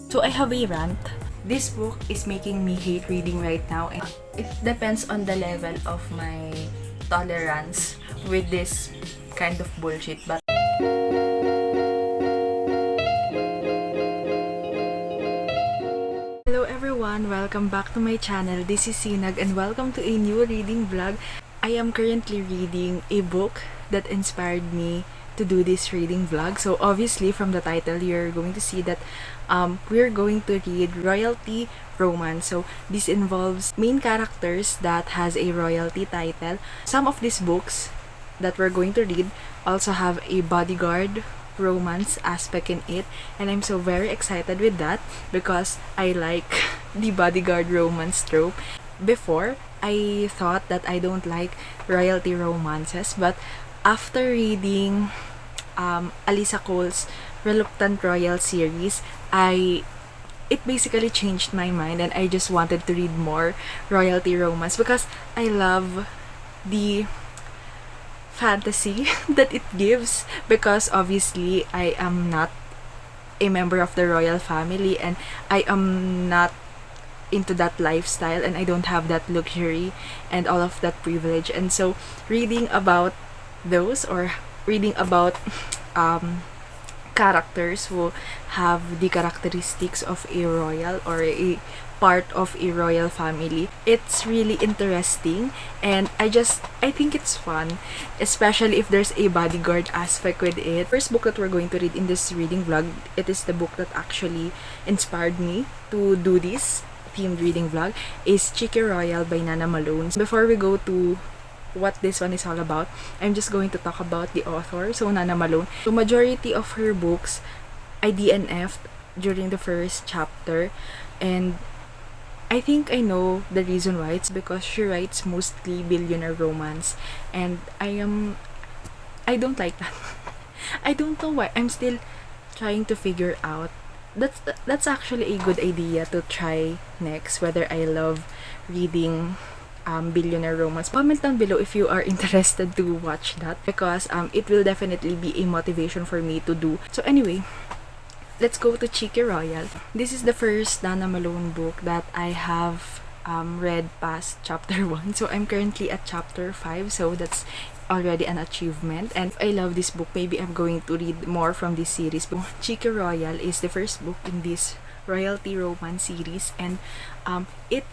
So I have a rant. This book is making me hate reading right now, and it depends on the level of my tolerance with this kind of bullshit. But hello everyone, welcome back to my channel. This is Sinag and welcome to a new reading vlog. I am currently reading a book that inspired me to do this reading vlog. So obviously from the title you're going to see that we're going to read royalty romance. So this involves main characters that has a royalty title. Some of these books that we're going to read also have a bodyguard romance aspect in it, and I'm so very excited with that because I like the bodyguard romance trope. Before, I thought that I don't like royalty romances, but after reading Alyssa Cole's Reluctant Royal series, it basically changed my mind, and I just wanted to read more royalty romance because I love the fantasy that it gives, because obviously I am not a member of the royal family and I am not into that lifestyle, and I don't have that luxury and all of that privilege. And so reading about those, or reading about characters who have the characteristics of a royal or a part of a royal family, it's really interesting, and I think it's fun, especially if there's a bodyguard aspect with it. First book that we're going to read in this reading vlog, it is the book that actually inspired me to do this themed reading vlog, is Cheeky Royal by Nana Malone. Before we go to what this one is all about, I'm just going to talk about the author, so Nana Malone. So majority of her books I DNF'd during the first chapter, and I think I know the reason why. It's because she writes mostly billionaire romance, and I don't like that. I don't know why. I'm still trying to figure out. That's actually a good idea to try next, whether I love reading billionaire romance. Comment down below if you are interested to watch that, because it will definitely be a motivation for me to do. So anyway, let's go to Cheeky Royal. This is the first Nana Malone book that I have read past chapter 1. So I'm currently at chapter 5, so that's already an achievement. And I love this book. Maybe I'm going to read more from this series. Cheeky Royal is the first book in this royalty romance series, and it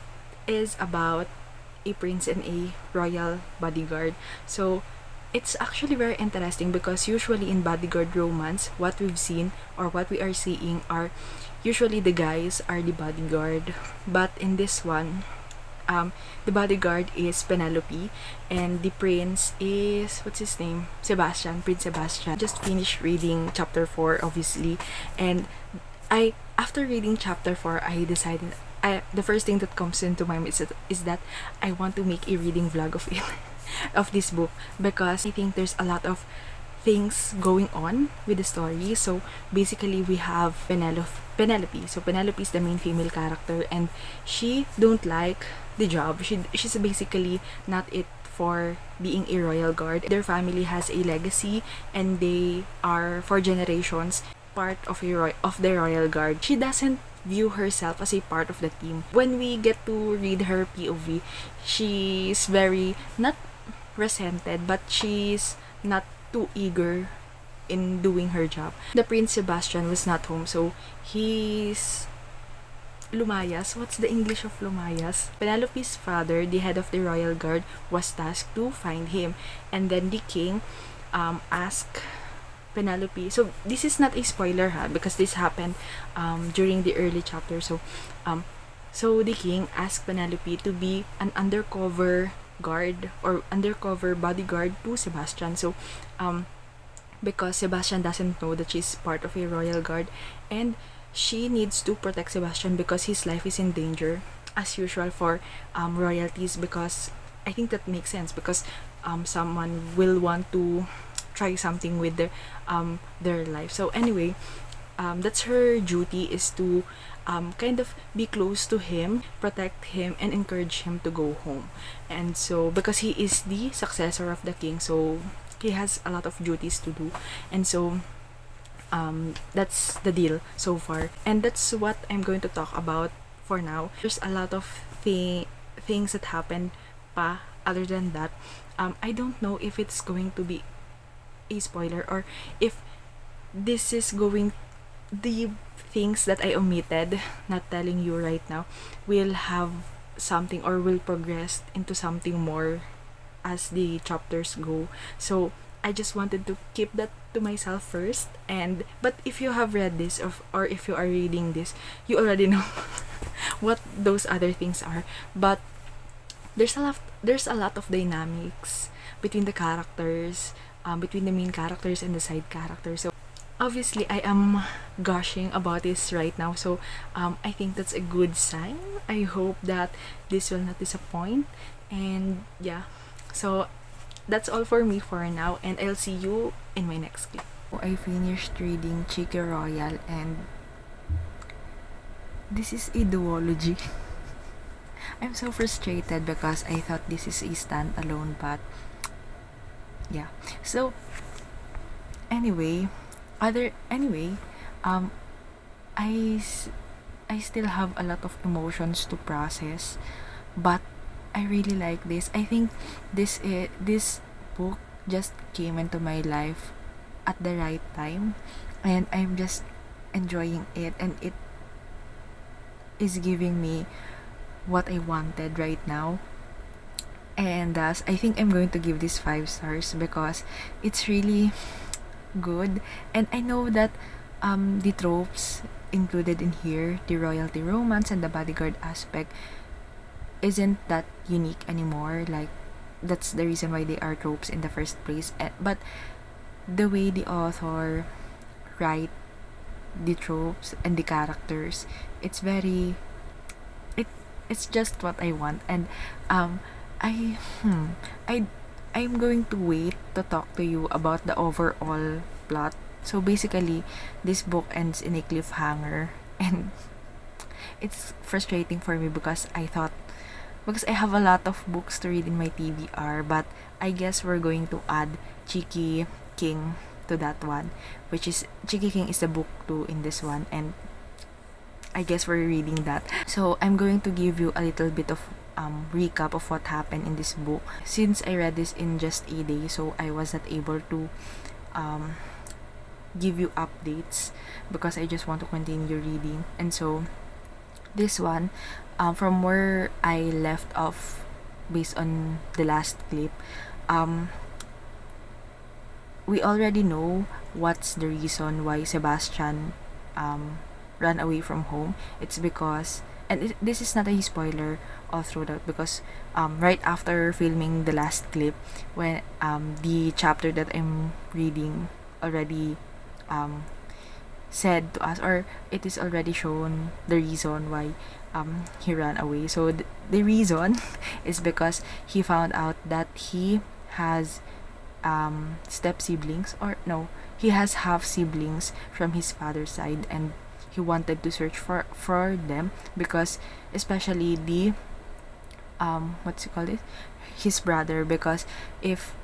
is about a prince and a royal bodyguard. So it's actually very interesting because usually in bodyguard romance, what we've seen or what we are seeing are usually the guys are the bodyguard, but in this one, the bodyguard is Penelope and the prince is, what's his name? Prince Sebastian. Just finished reading chapter 4 obviously, and after reading chapter 4, I decided the first thing that comes into my mind is that I want to make a reading vlog of it of this book, because I think there's a lot of things going on with the story. So basically we have Penelope. So Penelope is the main female character, and she don't like the job. She's basically not it for being a royal guard. Their family has a legacy, and they are for generations part of the royal guard. She doesn't view herself as a part of the team. When we get to read her POV, she's very not resented, but she's not too eager in doing her job. The Prince Sebastian was not home, so he's lumayas. What's the English of lumayas? Penelope's father, the head of the royal guard, was tasked to find him, and then the king asked Penelope. So this is not a spoiler because this happened during the early chapter. So the king asked Penelope to be an undercover guard or undercover bodyguard to Sebastian. So because Sebastian doesn't know that she's part of a royal guard, and she needs to protect Sebastian because his life is in danger, as usual for royalties, because I think that makes sense, because someone will want to try something with their life. So anyway, that's her duty, is to kind of be close to him, protect him, and encourage him to go home. And so because he is the successor of the king, so he has a lot of duties to do. And so That's the deal so far, and that's what I'm going to talk about for now. There's a lot of things that happened pa other than that. I don't know if it's going to be a spoiler, or if this is going, the things that I omitted, not telling you right now, will have something or will progress into something more as the chapters go. So I just wanted to keep that to myself first. And but if you have read this, or if you are reading this, you already know what those other things are. But there's a lot of dynamics between the characters, between the main characters and the side characters. So obviously I am gushing about this right now, so I think that's a good sign. I hope that this will not disappoint. And yeah, so that's all for me for now, and I'll see you in my next clip. I finished reading Cheeky Royal, and this is a duology. I'm so frustrated because I thought this is a standalone, but yeah. So anyway, um I still have a lot of emotions to process, but I really like this. I think this book just came into my life at the right time, and I'm just enjoying it, and it is giving me what I wanted right now. And thus I think I'm going to give this 5 stars because it's really good. And I know that the tropes included in here, the royalty romance and the bodyguard aspect, isn't that unique anymore. Like, that's the reason why they are tropes in the first place. But the way the author write the tropes and the characters, it's very, it's just what I want. And I I'm going to wait to talk to you about the overall plot. So basically, this book ends in a cliffhanger, and it's frustrating for me because I have a lot of books to read in my TBR, but I guess we're going to add Cheeky King to that one, which is Cheeky King is the book 2 in this one, and I guess we're reading that. So I'm going to give you a little bit of recap of what happened in this book. Since I read this in just a day, so I was not able to give you updates because I just want to continue reading. And so this one, from where I left off based on the last clip, we already know what's the reason why Sebastian ran away from home. It's because, and this is not a spoiler all through that, because right after filming the last clip, when the chapter that I'm reading already said to us, or it is already shown the reason why he ran away. So the reason is because he found out that he has step siblings, or no, he has half siblings from his father's side, and he wanted to search for them, because especially the what's it called, it his brother, because if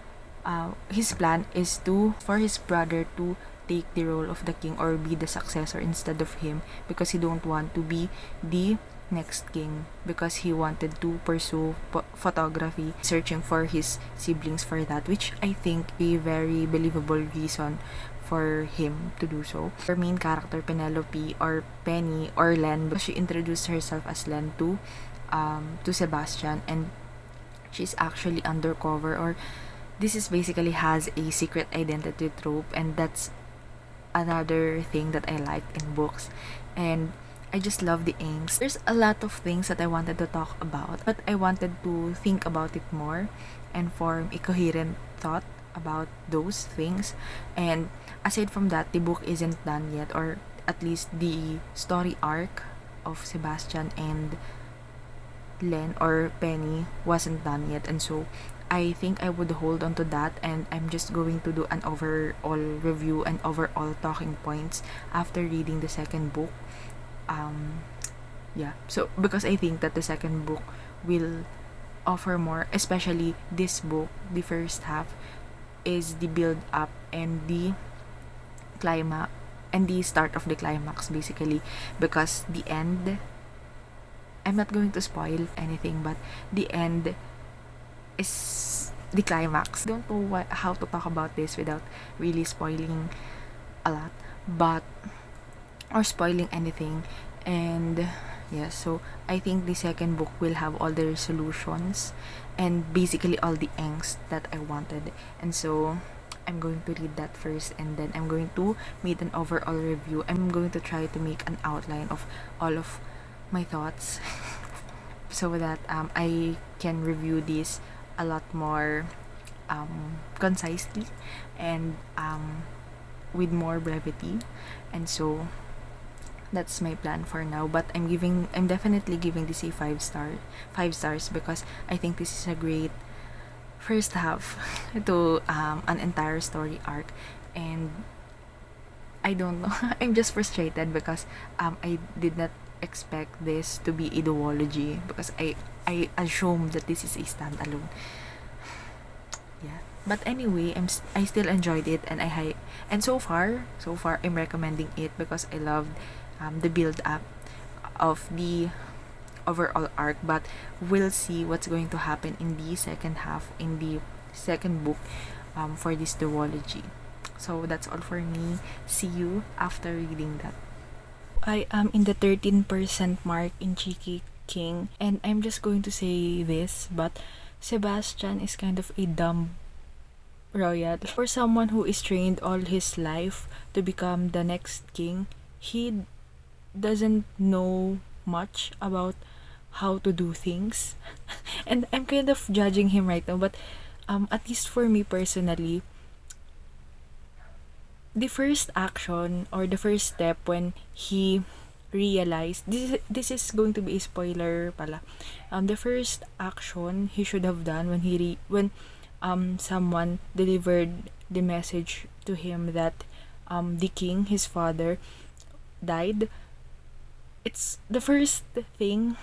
his plan is for his brother to take the role of the king or be the successor instead of him, because he don't want to be the next king, because he wanted to pursue photography, searching for his siblings for that, which I think a very believable reason for him to do so. Our main character, Penelope or Penny or Len, because she introduced herself as Len to Sebastian, and she's actually undercover, or this is basically has a secret identity trope, and that's another thing that I liked in books. And I just love the angst. There's a lot of things that I wanted to talk about, but I wanted to think about it more and form a coherent thought about those things. And aside from that, the book isn't done yet, or at least the story arc of Sebastian and Len or Penny wasn't done yet, and so I think I would hold on to that, and I'm just going to do an overall review and overall talking points after reading the second book. Yeah, so because I think that the second book will offer more, especially this book, the first half is the build up and the and the start of the climax, basically, because the end, I'm not going to spoil anything, but the end is the climax. Don't know how to talk about this without really spoiling a lot, but or spoiling anything. And yeah, so I think the second book will have all the resolutions and basically all the angst that I wanted. And so I'm going to read that first, and then I'm going to make an overall review. I'm going to try to make an outline of all of my thoughts so that I can review this a lot more concisely and with more brevity. And so that's my plan for now, but I'm definitely giving this a 5 stars because I think this is a great first half to an entire story arc. And I don't know, I'm just frustrated because I did not expect this to be a duology, because I assumed that this is a standalone. Yeah, but anyway, I still enjoyed it, and and so far I'm recommending it because I loved the build up of the overall arc. But we'll see what's going to happen in the second half, in the second book, for this duology. So that's all for me. See you after reading that. I am in the 13% mark in Cheeky King, and I'm just going to say this, but Sebastian is kind of a dumb royal. For someone who is trained all his life to become the next king, he doesn't know much about how to do things. And I'm kind of judging him right now, but at least for me personally, the first action or the first step when he realized, this is going to be a spoiler pala. The first action he should have done when when someone delivered the message to him that the king, his father, died. It's the first thing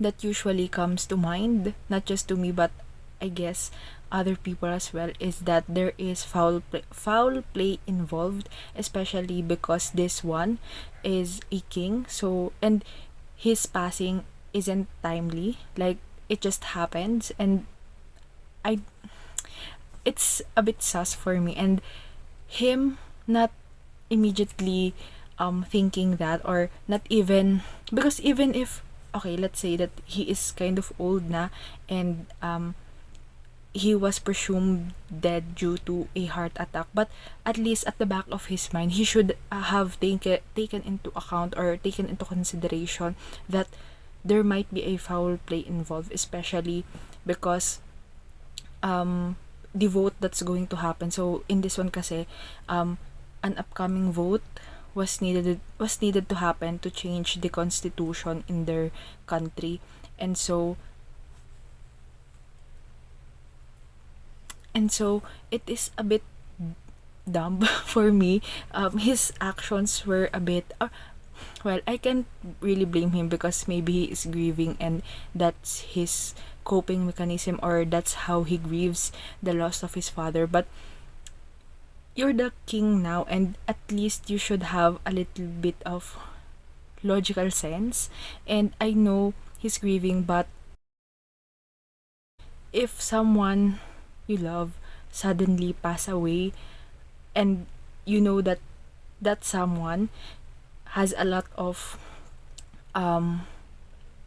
that usually comes to mind, not just to me but I guess other people as well, is that there is foul play involved, especially because this one is a king. So, and his passing isn't timely, like it just happens, and I it's a bit sus for me. And him not immediately thinking that, or not even, because even if, okay, let's say that he is kind of old na, and he was presumed dead due to a heart attack, but at least at the back of his mind he should have taken into account or taken into consideration that there might be a foul play involved, especially because the vote that's going to happen. So in this one kasi, an upcoming vote was needed to happen to change the constitution in their country. And so it is a bit dumb for me. His actions were a bit well, I can't really blame him because maybe he is grieving and that's his coping mechanism, or that's how he grieves the loss of his father. But you're the king now, and at least you should have a little bit of logical sense. And I know he's grieving, but if someone you love suddenly pass away, and you know that that someone has a lot of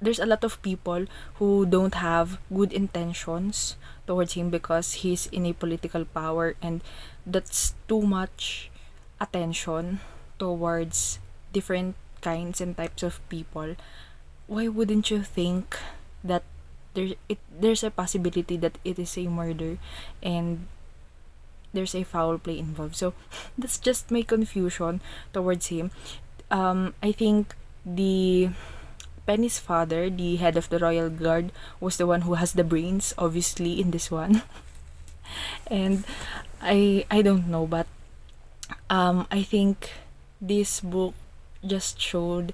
there's a lot of people who don't have good intentions towards him because he's in a political power, and that's too much attention towards different kinds and types of people. Why wouldn't you think that there's a possibility that it is a murder and there's a foul play involved? So that's just my confusion towards him. I think the Penny's father, the head of the royal guard, was the one who has the brains, obviously, in this one. And I don't know, but I think this book just showed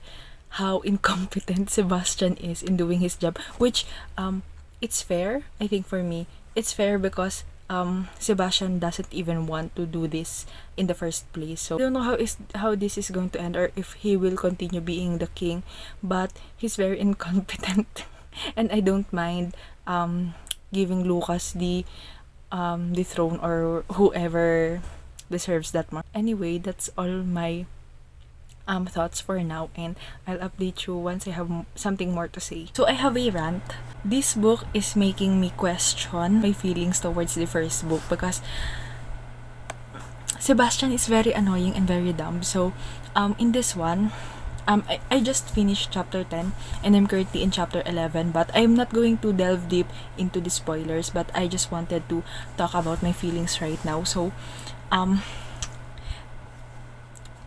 how incompetent Sebastian is in doing his job, which it's fair. I think for me it's fair because Sebastian doesn't even want to do this in the first place. So I don't know how this is going to end, or if he will continue being the king, but he's very incompetent. And I don't mind giving Lucas the throne, or whoever deserves that more. Anyway, that's all my thoughts for now, and I'll update you once I have something more to say. So I have a rant. This book is making me question my feelings towards the first book, because Sebastian is very annoying and very dumb. So in this one, I just finished chapter 10 and I'm currently in chapter 11, but I'm not going to delve deep into the spoilers, but I just wanted to talk about my feelings right now. So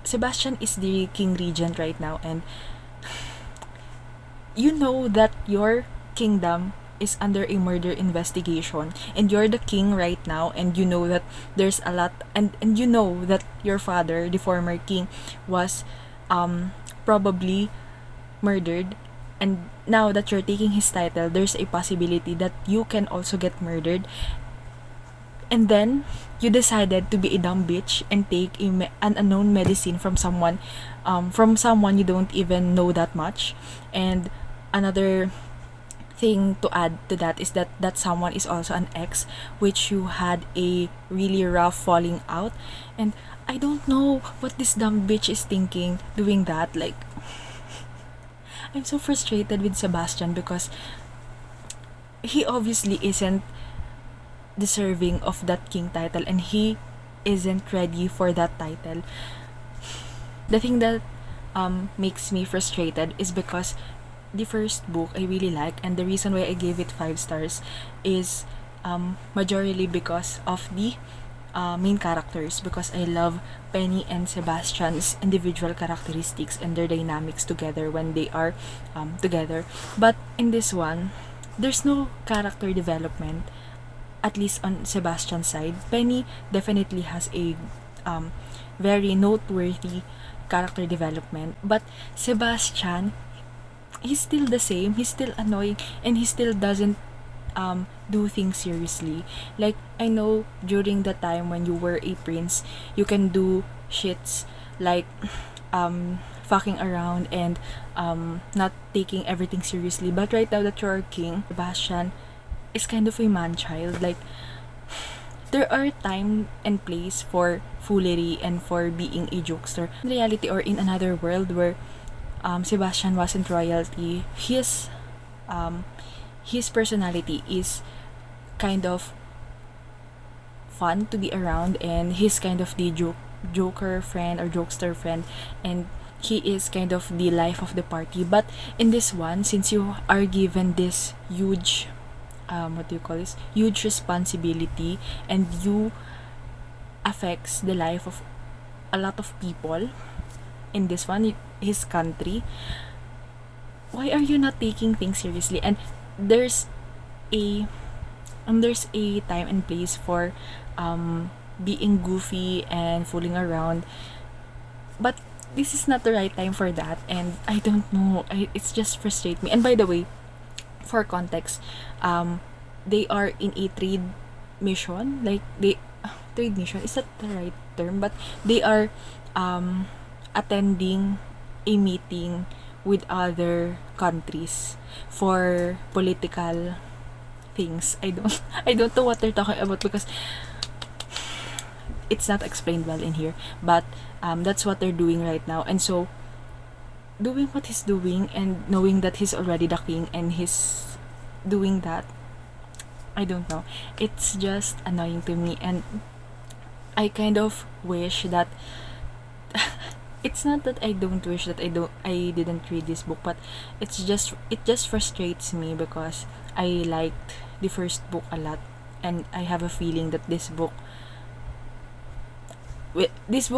Sebastian is the king regent right now, and you know that your kingdom is under a murder investigation, and you're the king right now, and you know that there's a lot, and you know that your father, the former king, was probably murdered, and now that you're taking his title, there's a possibility that you can also get murdered. And then you decided to be a dumb bitch and take an unknown medicine from someone you don't even know that much. And another thing to add to that is that someone is also an ex, which you had a really rough falling out. And I don't know what this dumb bitch is thinking doing that. Like, I'm so frustrated with Sebastian, because he obviously isn't deserving of that king title, and he isn't ready for that title. The thing that makes me frustrated is because the first book I really like, and the reason why I gave it 5 stars is majorly because of the main characters, because I love Penny and Sebastian's individual characteristics and their dynamics together when they are together. But in this one, there's no character development, at least on Sebastian's side. Penny definitely has a very noteworthy character development, but Sebastian, he's still the same. He's still annoying, and he still doesn't do things seriously. Like, I know during the time when you were a prince, you can do shits like fucking around and not taking everything seriously. But right now that you're a king, Sebastian is kind of a man-child. Like, there are time and place for foolery and for being a jokester. In reality, or in another world where Sebastian wasn't royalty, his personality is kind of fun to be around, and he's kind of the joker friend or jokester friend, and he is kind of the life of the party. But in this one, since you are given this huge huge responsibility, and you affects the life of a lot of people in this one, his country, why are you not taking things seriously? And there's a time and place for being goofy and fooling around, but this is not the right time for that. And I don't know, it's just frustrates me. And by the way, for context, they are in a trade mission. Like, trade mission, is that the right term? But they are attending a meeting with other countries for political things. I don't know what they're talking about, because it's not explained well in here. But that's what they're doing right now. And so, doing what he's doing and knowing that he's already the king and he's doing that, I don't know, it's just annoying to me. And I kind of wish that it's not that I don't wish that I didn't read this book, but it just frustrates me, because I liked the first book a lot, and I have a feeling that this book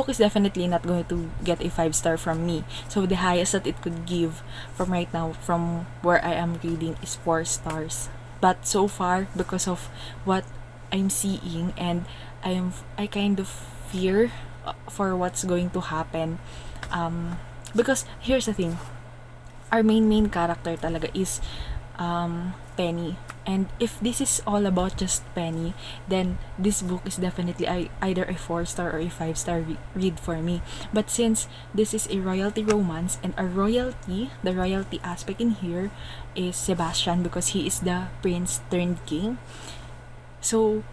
is definitely not going to get a 5-star from me. So the highest that it could give from right now, from where I am reading, is 4 stars. But so far, because of what I'm seeing, and I kind of fear for what's going to happen, because here's the thing, our main character talaga is Penny. And if this is all about just Penny, then this book is definitely either a 4-star or a 5-star read for me. But since this is a royalty romance, and the royalty aspect in here is Sebastian, because he is the prince turned king. So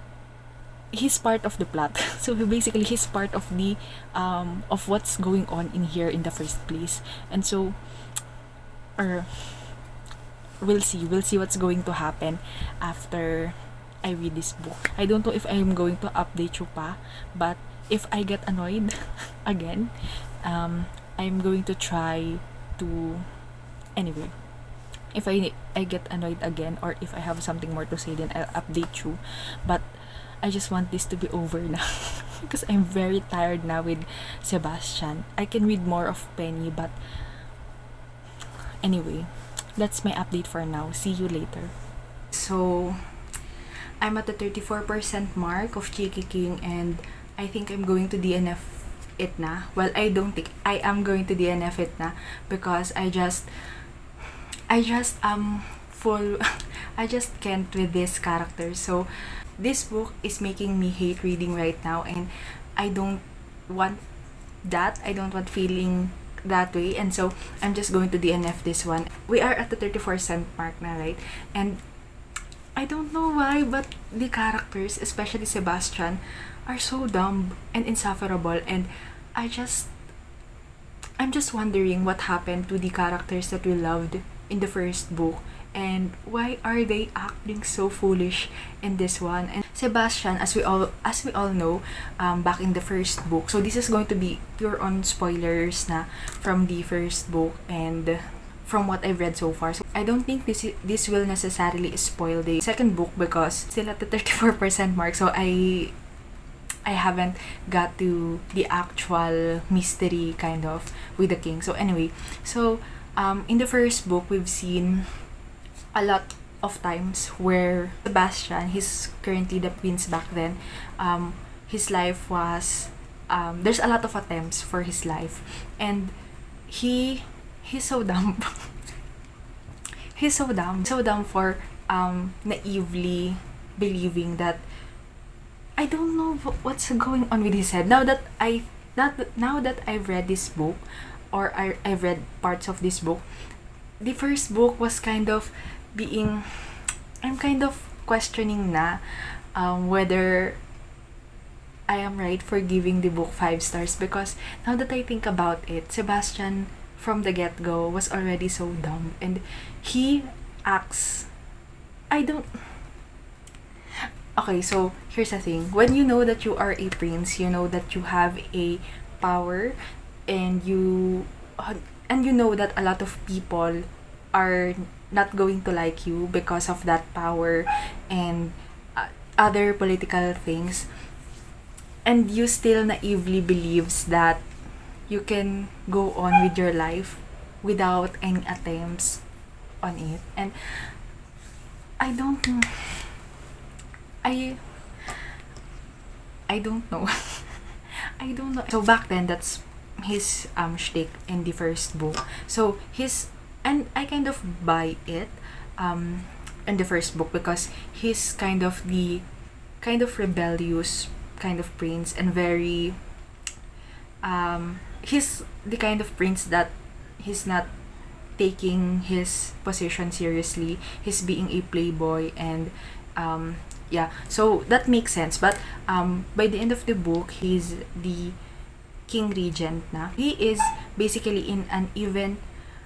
he's part of the plot. So basically he's part of the of what's going on in here in the first place. And so or we'll see what's going to happen after I read this book. I don't know if I'm going to update you pa, but if I get annoyed again, I'm going to try to anyway. If I get annoyed again, or if I have something more to say, then I'll update you. But I just want this to be over now because I'm very tired now with Sebastian. I can read more of Penny, but anyway, that's my update for now. See you later. So, I'm at the 34% mark of Cheeky King, and I think I'm going to DNF it na. Well, I don't think I am going to DNF it na, because I just full I just can't with this character. So this book is making me hate reading right now, and I don't want that. I don't want feeling that way, and so I'm just going to DNF this one. We are at the 34% mark na, right? And I don't know why, but the characters, especially Sebastian, are so dumb and insufferable, and I'm just wondering what happened to the characters that we loved in the first book, and why are they acting so foolish in this one. And Sebastian, as we all know, back in the first book, so this is going to be pure on spoilers na from the first book and from what I've read so far. So I don't think this will necessarily spoil the second book, because still at the 34% mark, so I haven't got to the actual mystery kind of with the king. So anyway, so in the first book, we've seen a lot of times where Sebastian, he's currently the prince back then, his life was, there's a lot of attempts for his life, and he's so dumb. He's so dumb for naively believing that, I don't know what's going on with his head. Now that I've read this book, or I've read parts of this book, the first book was kind of being, I'm kind of questioning na whether I am right for giving the book 5 stars, because now that I think about it, Sebastian from the get-go was already so dumb, and he acts, okay, so here's the thing. When you know that you are a prince, you know that you have a power, and you know that a lot of people are not going to like you because of that power and other political things, and you still naively believes that you can go on with your life without any attempts on it. And I don't know. I don't know. I don't know. So back then, that's his shtick in the first book. So and I kind of buy it in the first book, because he's kind of the rebellious kind of prince, and very he's the kind of prince that he's not taking his position seriously. He's being a playboy, and yeah, so that makes sense. But by the end of the book, he's the king regent na. He is basically in an even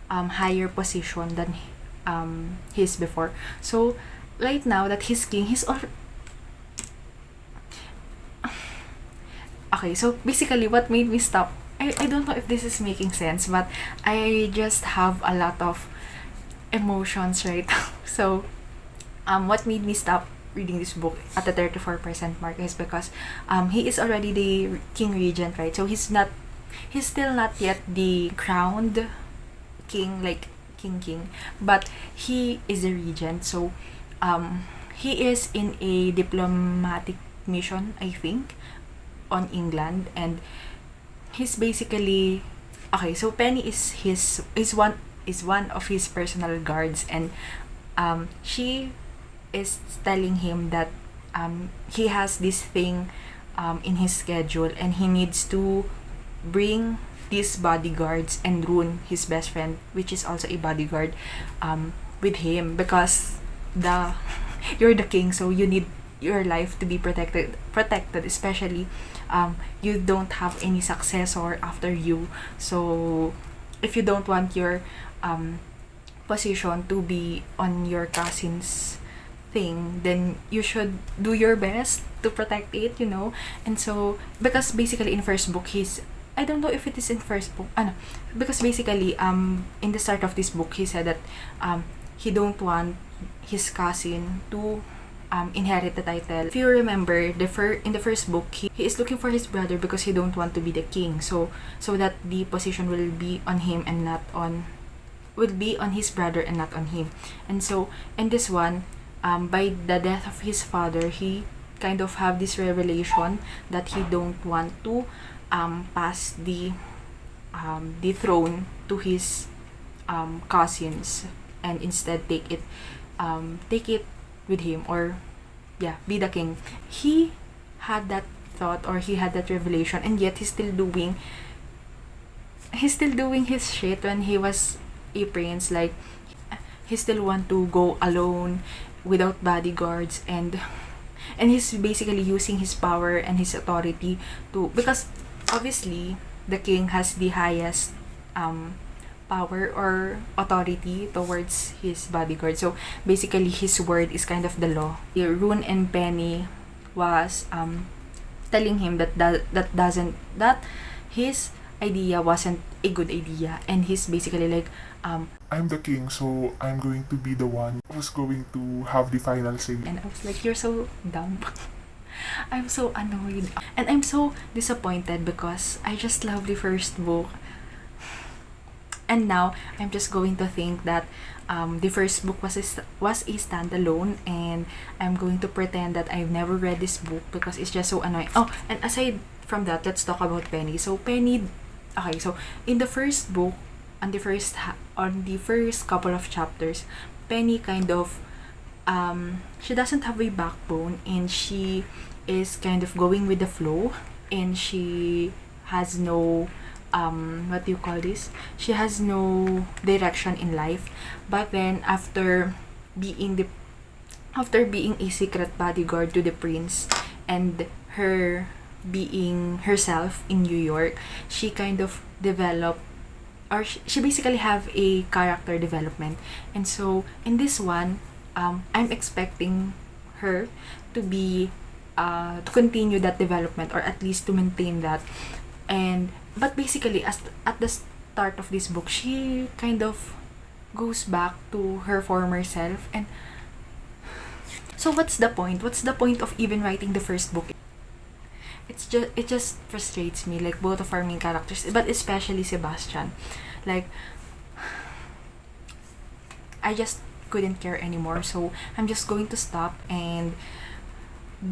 higher position than his before. So right now that he's king, he's all okay. So basically, what made me stop, I don't know if this is making sense, but I just have a lot of emotions right now. So what made me stop reading this book at the 34% mark is because he is already the king regent, right? So he's still not yet the crowned king, like king, but he is a regent. So he is in a diplomatic mission, I think, on England, and he's basically okay. So Penny is one of his personal guards, and she is telling him that he has this thing in his schedule, and he needs to bring these bodyguards and ruin his best friend, which is also a bodyguard, with him, because the you're the king, so you need your life to be protected, especially you don't have any successor after you. So if you don't want your position to be on your cousin's thing, then you should do your best to protect it, And so, because basically in first book, I don't know if it is in first book, because basically in the start of this book, he said that he don't want his cousin to inherit the title. If you remember, in the first book, he is looking for his brother because he don't want to be the king, so that the position will be on him and not on his brother and not on him. And so in this one, by the death of his father, he kind of have this revelation that he don't want to pass the throne to his cousins, and instead take it with him, or be the king. He had that thought, or he had that revelation, and yet he's still doing his shit when he was a prince. Like, he still want to go alone without bodyguards, and he's basically using his power and his authority because obviously the king has the highest power or authority towards his bodyguard. So basically his word is kind of the law. Rune and Penny was telling him that his idea wasn't a good idea, and he's basically like, I'm the king, so I'm going to be the one who's going to have the final say. And I was like, you're so dumb. I'm so annoyed. And I'm so disappointed because I just love the first book. And now, I'm just going to think that the first book was a standalone, and I'm going to pretend that I've never read this book because it's just so annoying. Oh, and aside from that, let's talk about Penny. So, Penny, okay, so in the first book, on the first couple of chapters, Penny kind of, she doesn't have a backbone, and she is kind of going with the flow, and she has no what do you call this? She has no direction in life. But then after being a secret bodyguard to the prince, and her being herself in New York, she kind of developed, or she basically have a character development. And so in this one, I'm expecting her to be to continue that development, or at least to maintain that. But basically, at the start of this book, she kind of goes back to her former self. And so what's the point? What's the point of even writing the first book? It just frustrates me, like both of our main characters, but especially Sebastian. Like, I just couldn't care anymore, so I'm just going to stop and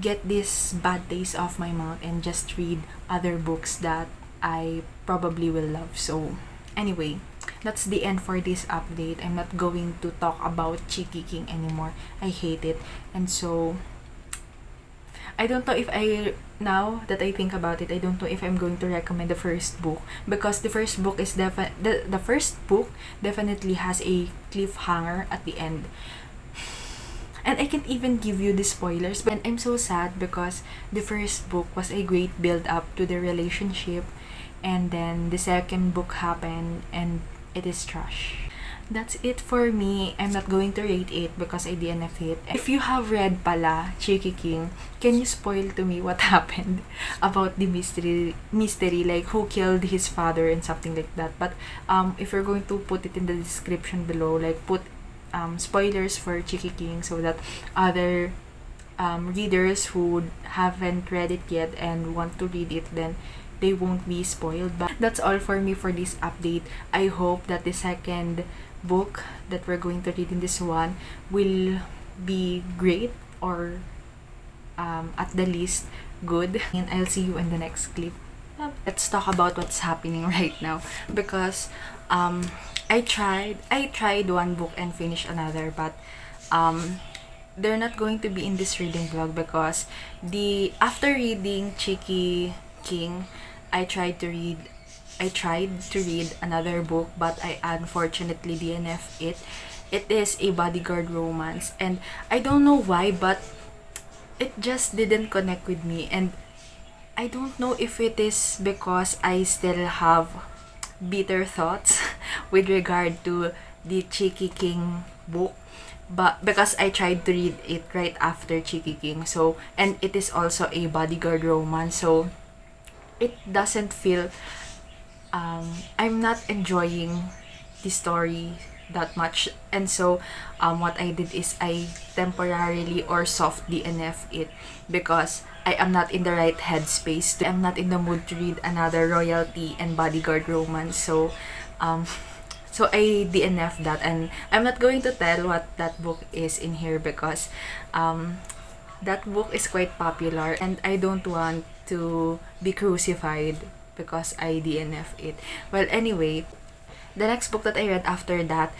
get this bad taste off my mouth and just read other books that I probably will love. So anyway, that's the end for this update. I'm not going to talk about Cheeky King anymore. I hate it. And so I don't know if now that I think about it, I don't know if I'm going to recommend the first book, because the first book is the first book definitely has a cliffhanger at the end. And I can't even give you the spoilers, but I'm so sad because the first book was a great build up to the relationship, and then the second book happened and it is trash. That's it for me. I'm not going to rate it because I DNF it. If you have read pala Cheeky King, can you spoil to me what happened about the mystery, like who killed his father and something like that? But if you're going to put it in the description below, like put spoilers for Cheeky King, so that other readers who haven't read it yet and want to read it, then they won't be spoiled. But that's all for me for this update. I hope that the second book that we're going to read in this one will be great, or at the least good. And I'll see you in the next clip. Let's talk about what's happening right now, because I tried one book and finished another, but they're not going to be in this reading vlog because after reading Cheeky King, I tried to read another book, but I unfortunately DNF it. It is a bodyguard romance, and I don't know why, but it just didn't connect with me, and I don't know if it is because I still have bitter thoughts with regard to the Cheeky King book, but because I tried to read it right after Cheeky King, so, and it is also a bodyguard romance, so it doesn't feel I'm not enjoying the story that much, and so what I did is I temporarily or soft DNF it because I am not in the right headspace. I'm not in the mood to read another royalty and bodyguard romance, so so I DNF that, and I'm not going to tell what that book is in here because that book is quite popular and I don't want to be crucified because I DNF it. Well, anyway, the next book that I read after that,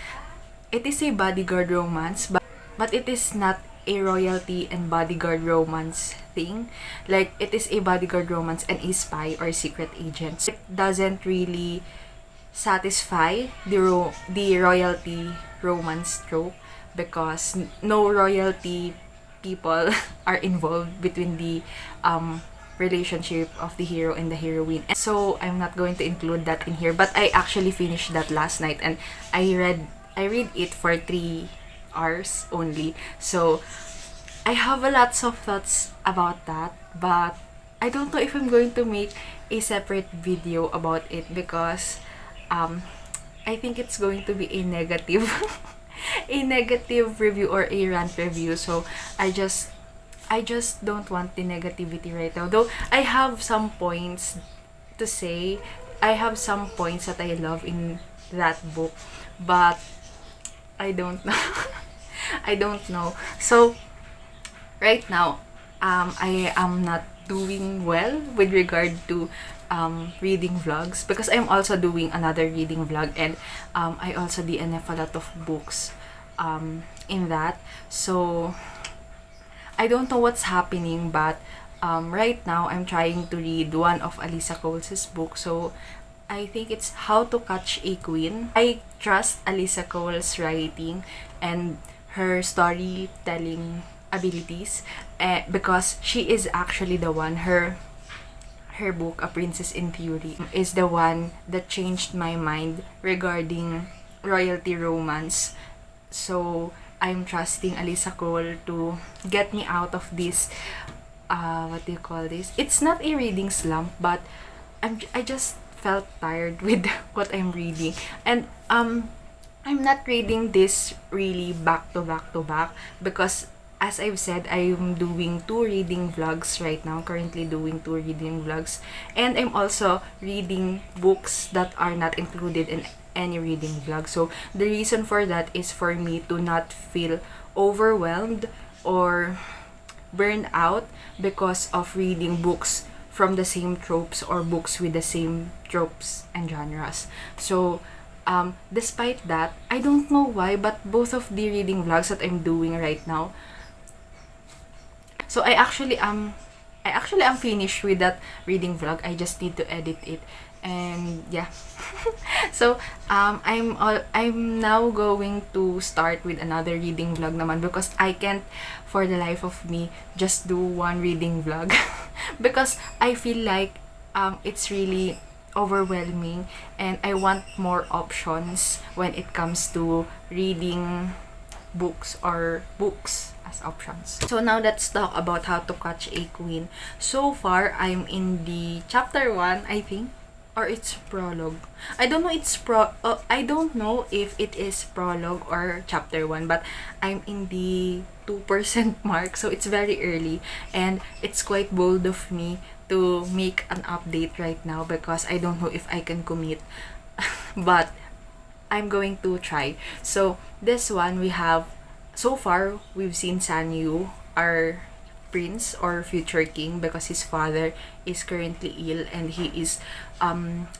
it is a bodyguard romance, but it is not a royalty and bodyguard romance thing. Like, it is a bodyguard romance and a spy or secret agent. It doesn't really satisfy the royalty romance trope because no royalty people are involved between the relationship of the hero and the heroine. And so I'm not going to include that in here, but I actually finished that last night and I read it for 3 hours only. So I have a lots of thoughts about that, but I don't know if I'm going to make a separate video about it because I think it's going to be a negative a negative review or a rant review. So I just don't want the negativity right now. Though I have some points to say. I have some points that I love in that book, but I don't know. I don't know. So right now, I am not doing well with regard to reading vlogs because I'm also doing another reading vlog, and I also DNF a lot of books in that. So I don't know what's happening, but right now I'm trying to read one of Alyssa Coles' books. So I think it's How to Catch a Queen. I trust Alyssa Coles' writing and her storytelling abilities because she is actually the one, her book, A Princess in Theory, is the one that changed my mind regarding royalty romance. So I'm trusting Alyssa Cole to get me out of this what do you call this? It's not a reading slump, but I just felt tired with what I'm reading. And I'm not reading this really back to back because as I've said, I'm doing 2 reading vlogs right now, currently doing 2 reading vlogs, and I'm also reading books that are not included in any reading vlog. So the reason for that is for me to not feel overwhelmed or burned out because of reading books from the same tropes or books with the same tropes and genres. So despite that, I don't know why, but both of the reading vlogs that I'm doing right now, so I actually am finished with that reading vlog. I just need to edit it, and yeah. So I'm now going to start with another reading vlog naman because I can't for the life of me just do one reading vlog because I feel like it's really overwhelming and I want more options when it comes to reading books as options. So now let's talk about How to Catch a Queen. So far, I'm in the chapter 1, I think, or it's prologue. I don't know I don't know if it is prologue or chapter 1, but I'm in the 2% mark, so it's very early and it's quite bold of me to make an update right now because I don't know if I can commit. But I'm going to try. So this one so far we've seen Sanyu, our prince or future king, because his father is currently ill and he is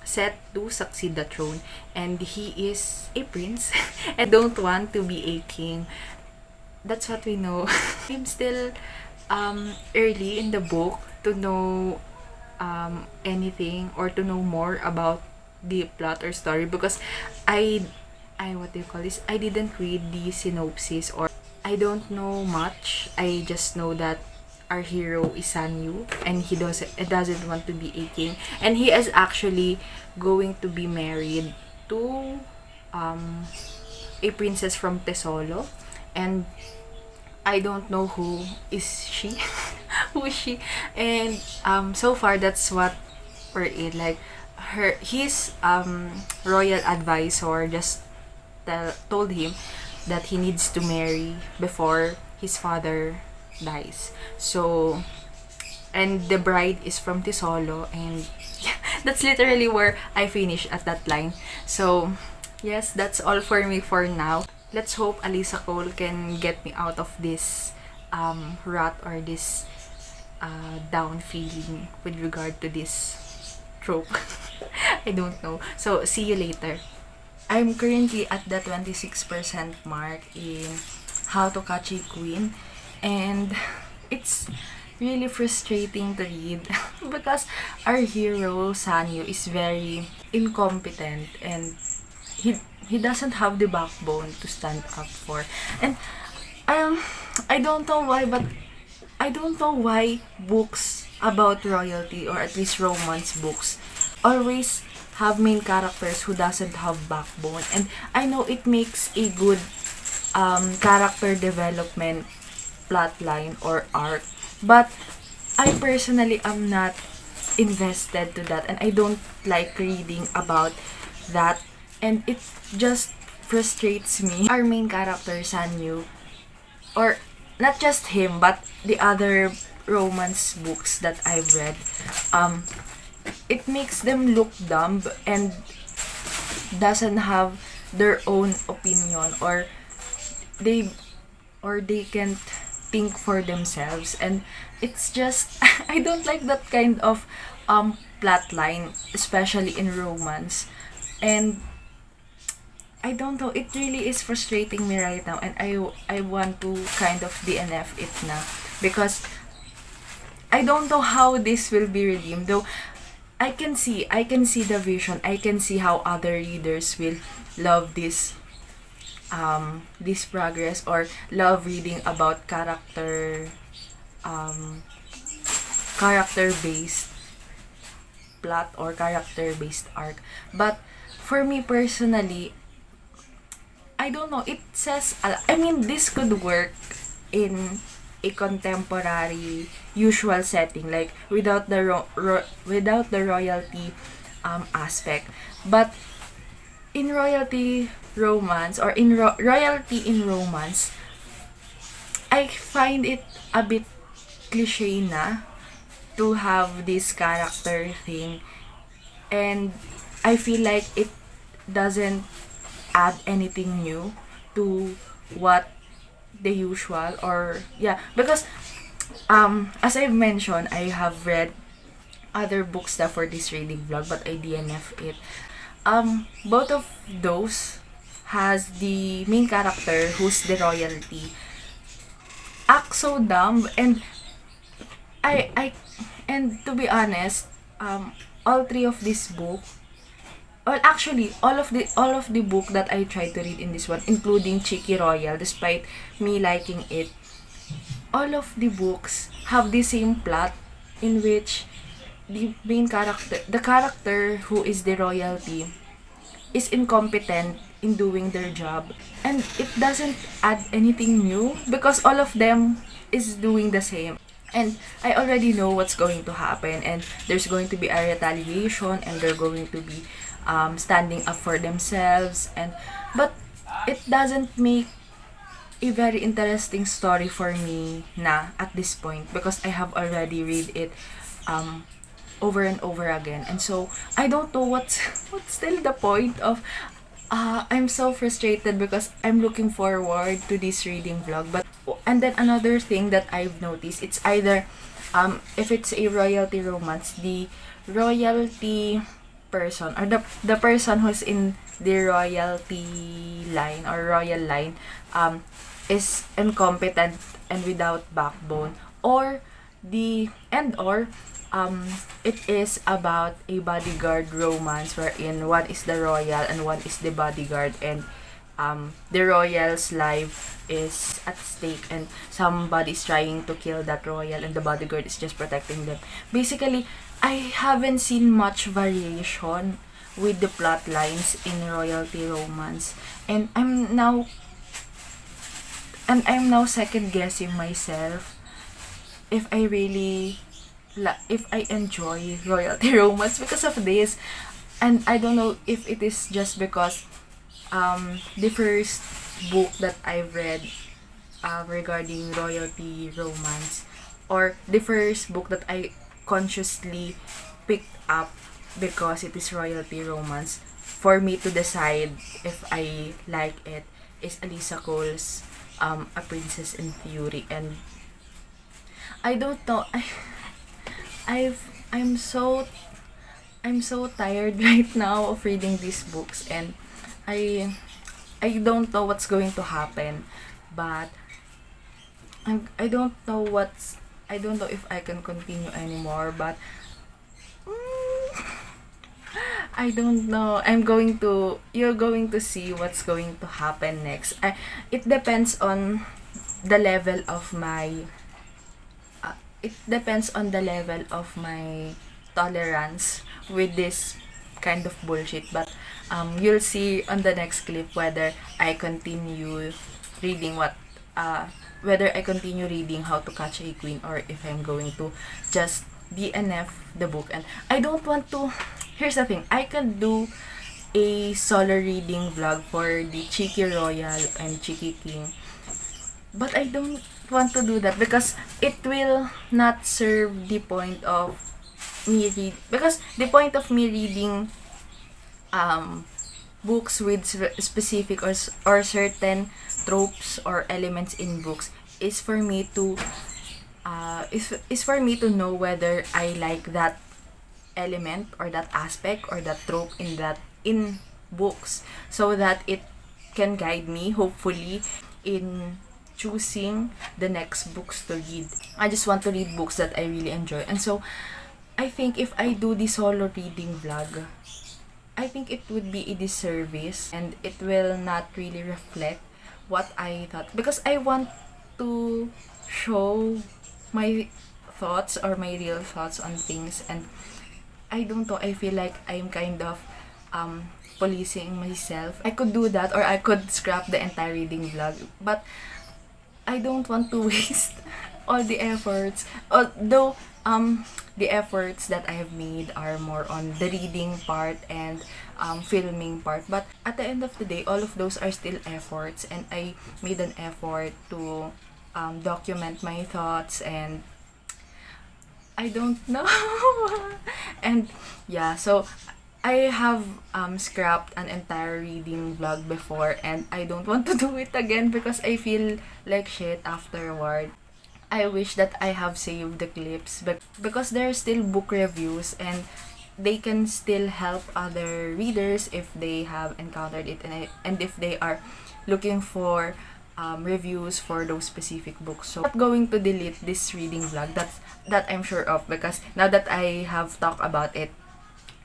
set to succeed the throne, and he is a prince and don't want to be a king. that's what we know. I'm still early in the book to know anything or to know more about the plot or story, because I what do you call this? I didn't read the synopsis, or I don't know much. I just know that our hero is Sanyu, and he doesn't want to be a king, and he is actually going to be married to um a princess from Tesolo, and I don't know who is she. Who is she? And so far that's what we're in. Like his royal advisor just told him that he needs to marry before his father dies. So, and the bride is from Tisolo, and that's literally where I finish at that line. So, yes, that's all for me for now. Let's hope Alyssa Cole can get me out of this rut, or this down feeling with regard to this trope. I don't know. So, see you later. I'm currently at the 26% mark in How to Catch a Queen, and it's really frustrating to read because our hero Sanyu is very incompetent, and he doesn't have the backbone to stand up for. And um I don't know why, but I don't know why books about royalty, or at least romance books, always have main characters who doesn't have backbone. And I know it makes a good character development plot line or arc, but I personally am not invested to that, and I don't like reading about that, and it just frustrates me. Our main character Sanyu, or not just him but the other romance books that I've read, it makes them look dumb and doesn't have their own opinion, they they can't think for themselves, and it's just I don't like that kind of plot line, especially in romance. And I don't know, it really is frustrating me right now, and I want to kind of DNF it na, because I don't know how this will be redeemed. Though I can see the vision. I can see how other readers will love this progress, or love reading about character based plot or character based arc. But for me personally, I don't know, it says I mean, this could work in a contemporary usual setting, like without the without the royalty aspect. But in royalty romance, or in royalty in romance, I find it a bit cliche na to have this character thing, and I feel like it doesn't add anything new to what the usual, or yeah, because as I've mentioned, I have read other books that for this reading vlog, but I DNF it. Both of those has the main character who's the royalty act so dumb, and I and to be honest, all three of this book, well, actually, all of the book that I tried to read in this one, including Cheeky Royal, despite me liking it, all of the books have the same plot, in which the character who is the royalty, is incompetent in doing their job, and it doesn't add anything new because all of them is doing the same. And I already know what's going to happen, and there's going to be a retaliation, and they're going to be standing up for themselves, and but it doesn't make a very interesting story for me na at this point, because I have already read it over and over again. And so I don't know what's still the point of I'm so frustrated because I'm looking forward to this reading vlog. But and then another thing that I've noticed, it's either if it's a royalty romance, the royalty person, or the person who's in the royalty line or royal line, is incompetent and without backbone, or it is about a bodyguard romance wherein one is the royal and one is the bodyguard, and the royal's life is at stake and somebody's trying to kill that royal and the bodyguard is just protecting them. Basically, I haven't seen much variation with the plot lines in royalty romance, and I'm now second guessing myself if I really if I enjoy royalty romance because of this. And I don't know if it is just because the first book that I've read regarding royalty romance, or the first book that I consciously picked up because it is royalty romance for me to decide if I like it, is Alyssa Cole's A Princess in Fury. And I don't know, I'm so tired right now of reading these books, and I don't know what's going to happen, but I don't know if I can continue anymore, but I don't know. You're going to see what's going to happen next. It depends on the level of my tolerance with this kind of bullshit, but you'll see on the next clip whether I continue reading How to Catch a Queen, or if I'm going to just DNF the book. And I don't want to. Here's the thing, I can do a solo reading vlog for the Cheeky Royal and Cheeky King, but I don't want to do that because it will not serve the point of me reading books with specific or certain tropes or elements in books is for me to know whether I like that element or that aspect or that trope in books, so that it can guide me hopefully in choosing the next books to read. I just want to read books that I really enjoy, and so I think if I do the solo reading vlog, I think it would be a disservice and it will not really reflect what I thought, because I want to show my thoughts or my real thoughts on things. And I don't know, I feel like I'm kind of policing myself. I could do that, or I could scrap the entire reading vlog, but I don't want to waste all the efforts. Although the efforts that I have made are more on the reading part and filming part, but at the end of the day, all of those are still efforts, and I made an effort to document my thoughts, and I don't know. And yeah, so I have scrapped an entire reading vlog before, and I don't want to do it again because I feel like shit afterward. I wish that I have saved the clips, but because there are still book reviews and they can still help other readers if they have encountered it, and if they are looking for reviews for those specific books. So I'm not going to delete this reading vlog, that I'm sure of, because now that I have talked about it,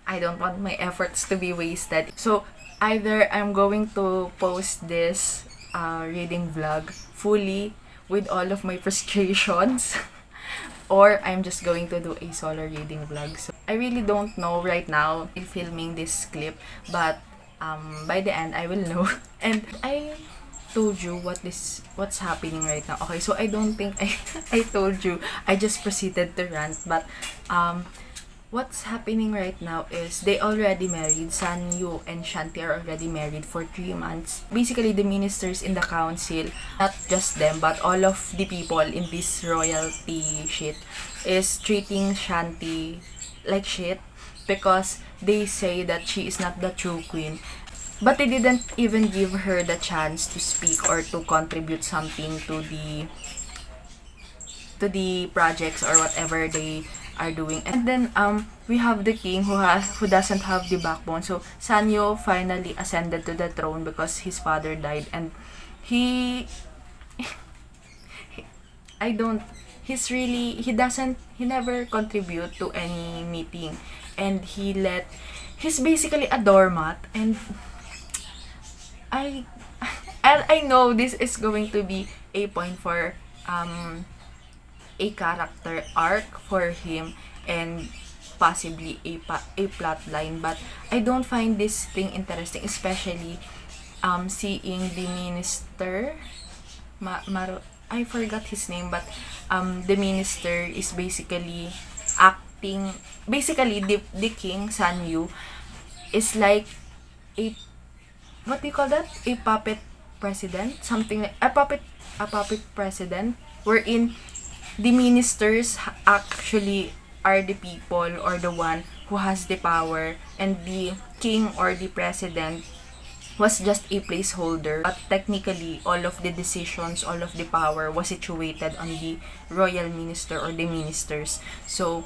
I don't want my efforts to be wasted. So either I'm going to post this reading vlog fully with all of my frustrations or I'm just going to do a solo reading vlog. So I really don't know right now in filming this clip, but by the end I will know. And I told you what's happening right now. Okay, so I don't think I told you. I just proceeded to rant, but what's happening right now is they already married. Sanyu and Shanti are already married for 3 months. Basically, the ministers in the council, not just them, but all of the people in this royalty shit, is treating Shanti like shit because they say that she is not the true queen. But they didn't even give her the chance to speak or to contribute something to the projects or whatever they are doing. And then we have the king who doesn't have the backbone. So Sanyo finally ascended to the throne because his father died, and he I don't, he never contribute to any meeting, and he's basically a doormat, and I, and I know this is going to be a point for, a character arc for him, and possibly a plot line, but I don't find this thing interesting, especially seeing the minister, I forgot his name, but the minister is basically acting, basically the king Sanyu is like a, what do you call that, a puppet president, something like a puppet president, wherein the ministers actually are the people or the one who has the power, and the king or the president was just a placeholder. But technically, all of the decisions, all of the power was situated on the royal minister or the ministers. So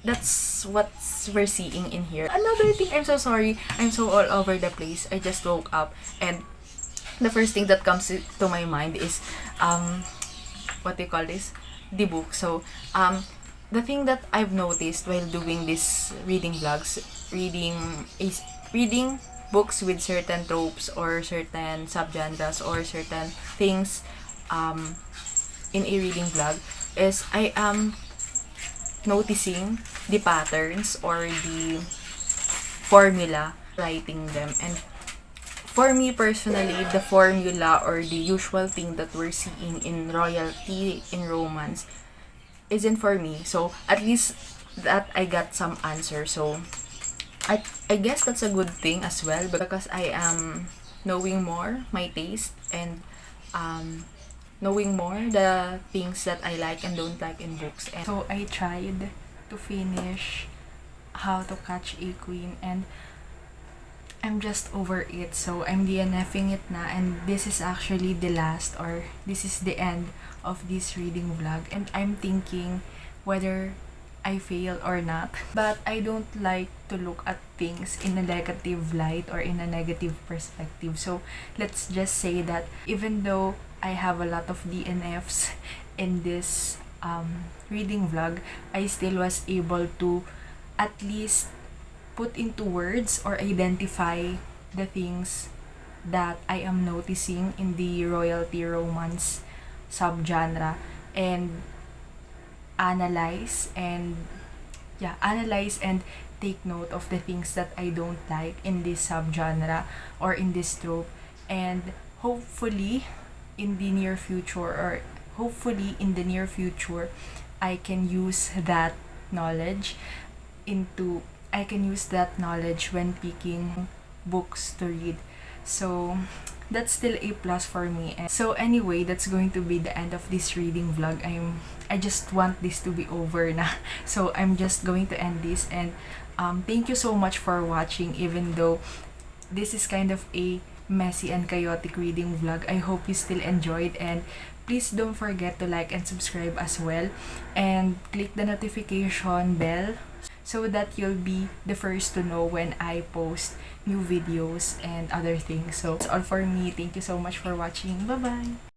that's what we're seeing in here. Another thing, I'm so sorry, I'm so all over the place. I just woke up, and the first thing that comes to my mind is what do you call this, the book. So the thing that I've noticed while doing this reading vlogs, reading books with certain tropes or certain subgenres or certain things in a reading vlog, is I am noticing the patterns or the formula writing them. And for me personally, the formula or the usual thing that we're seeing in royalty, in romance, isn't for me. So at least that I got some answer. So I guess that's a good thing as well, because I am knowing more my taste, and knowing more the things that I like and don't like in books. And so I tried to finish How to Catch a Queen, and I'm just over it. So I'm DNFing it na, and this is actually the last, or this is the end of this reading vlog, and I'm thinking whether I fail or not. But I don't like to look at things in a negative light or in a negative perspective. So let's just say that even though I have a lot of DNFs in this reading vlog, I still was able to at least put into words or identify the things that I am noticing in the royalty romance subgenre, and analyze and take note of the things that I don't like in this subgenre or in this trope. And hopefully in the near future, I can use that knowledge when picking books to read. So that's still a plus for me. And so anyway, that's going to be the end of this reading vlog. I just want this to be over na. So I'm just going to end this, and thank you so much for watching. Even though this is kind of a messy and chaotic reading vlog, I hope you still enjoyed, and please don't forget to like and subscribe as well, and click the notification bell so that you'll be the first to know when I post new videos and other things. So that's all for me. Thank you so much for watching. Bye bye.